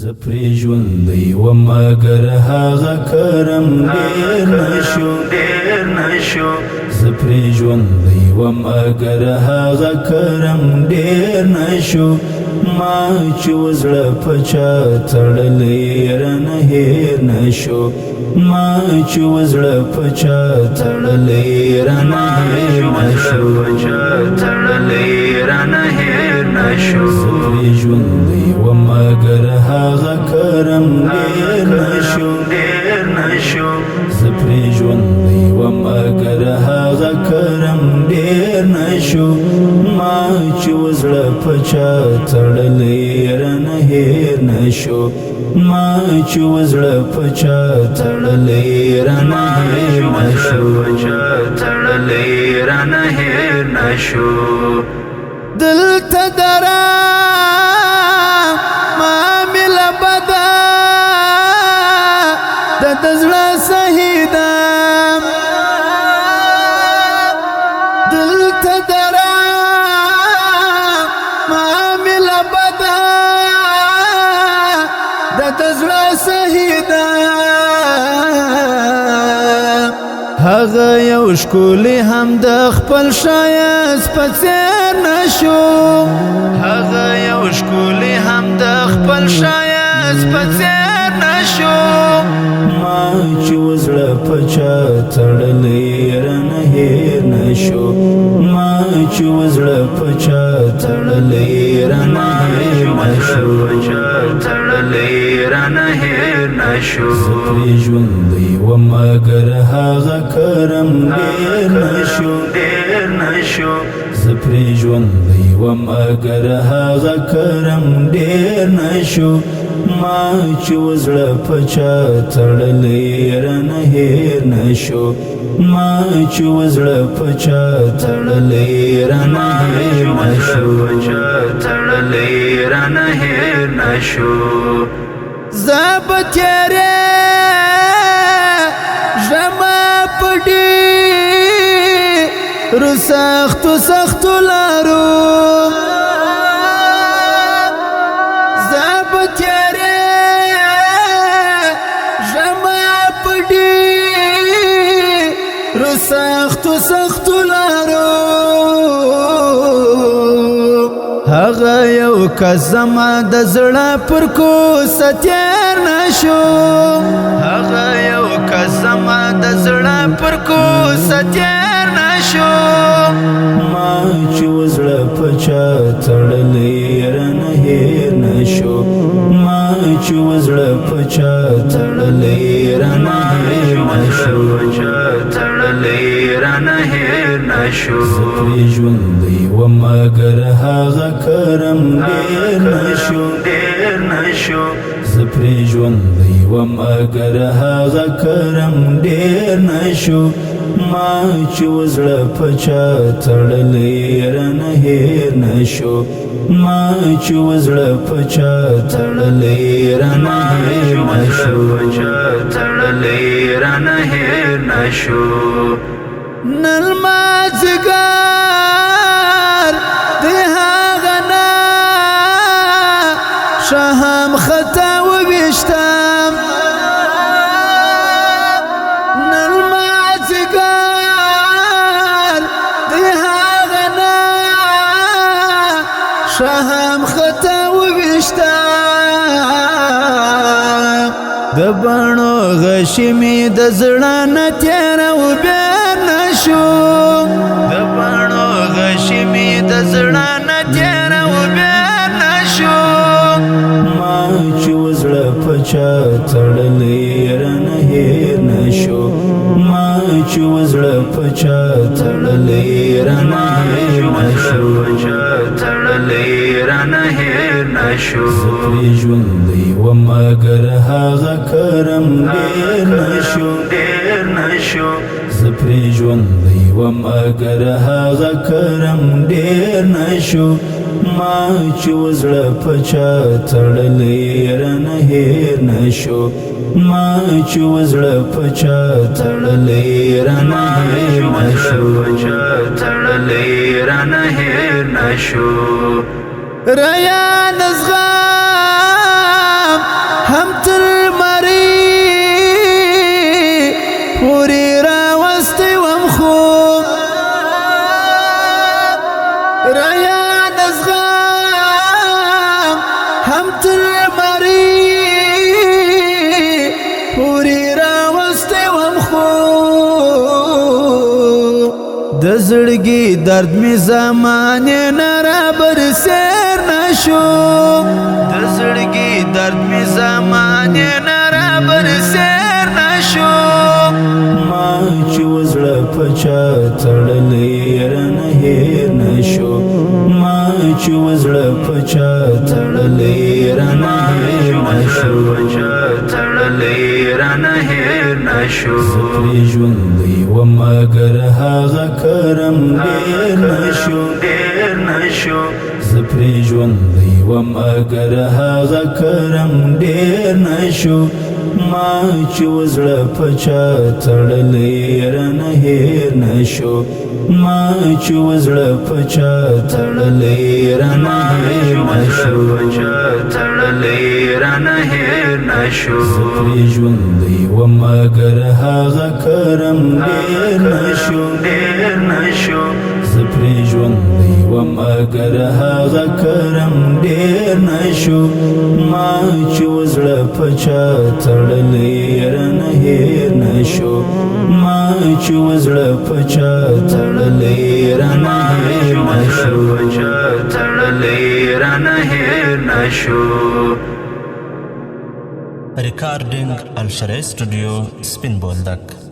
زپری ژوندی وم مگر هغه کرم ډیر نشو زپری ژوندی وم مگر هغه کرم ډیر نشو ما چې وزړه په چا تړلی رانه هیر نشو ما چې وزړه په چا تړلی رانه هیر نشو زپری ژوندی وم مگر هغه کرم ډیر نشو زپری ژوندی وم مگر هغه کرم ډیر نشو ما چې وزړه په چا تړلی رانه هیر نشو ما چې وزړه په چا تړلی رانه هیر نشو دلته درام معامله بده د زړه شهیدم دلته درام معامله بده د زړه شهیدم هغه یو ښکلی هم د خپل ښایست په څېر نشو هغه یو ښکلی هم د خپل ښایست په څېر نشو ما چې وزړه په چا تړلی رانه هیر نشو ما چې وزړه په چا تړلی رانه هیر نشو زپری ژوندی وم مگر هغه کرم ډیر نشو زپری ژوندی وم مگر هغه کرم ډیر نشو ما چې وزړه په چا تړلی رانه هیر نشو ما چې وزړه په چا تړلی رانه هیر نشو زب تیرے ژما پډي رو سخت لارو زب تیرے ژما پډي رو سخت لارو هغه یو کزما د زړه پر کوڅه تیر نشو هغه یو کزما د زړه پر کوڅه تیر نشو ما چې وزړه په چا تړلی رانه هیر نشو ما چې وزړه په چا تړلی رانه هیر نشو زپری ژوندی وم مگر هغه کرم ډیر نشو زپری ژوندی وم مگر هغه کرم ډیر نشو ما چې وزړه په چا تړلی رانه هیر نشو ما چې وزړه په چا تړلی رانه هیر نشو نن مازدیګر د هغه نه شهم خطا وویشتم نن مازدیګر د هغه نه شهم خطا وویشتم د بڼو غشي مې د زړه نه تېره وبېر نشو د بڼو غشي مې د زړه نه تېره وبېر نشو ما چې وزړه په چا تړلی رانه هیر نشو ما چې وزړه په چا تړلی رانه هیر نشو زپری ژوندی وم مگر هغه کرم ډیر نشو زپری ژوندی وم مگر هغه کرم ډیر نشو ما چې وزړه په چا تړلی رانه هیر نشو ما چې وزړه په چا تړلی رانه هیر نشو ریا نزغم مری پوری راوسته وم خو د زړګي درد می زمانه نه را برسېر نشو د زړګي درد می زمانه نه را برسېر نشو ما چې وزړه پچا تړلې رانه هېر نشو ما چې وزړه پچا تړلې رانه هېر نشو تړلې رانه هېر نشو زپرې ژوندی وم مګر هغه کرم ډېر نشو زپرې ژوندی وم مګر هغه کرم ډېر نشو ما چې وزړه پچا تړلې رانه هېر نشو ما چې وزړه پچا تړلې رانه هېر نشو تړلې رانه هېر نشو زپرې ژوندی وم مګر هغه کرم ډېر نشو زپرې ژوندی وم مګر هغه کرم ډېر نشو ما چې وزړه پچا تړلې رانه هېر نشو ما چې وزړه پچا تړلې رانه هېر نشو تړلې رانه هېر نشو Recording Al Sharai Studio, Spin Boldak.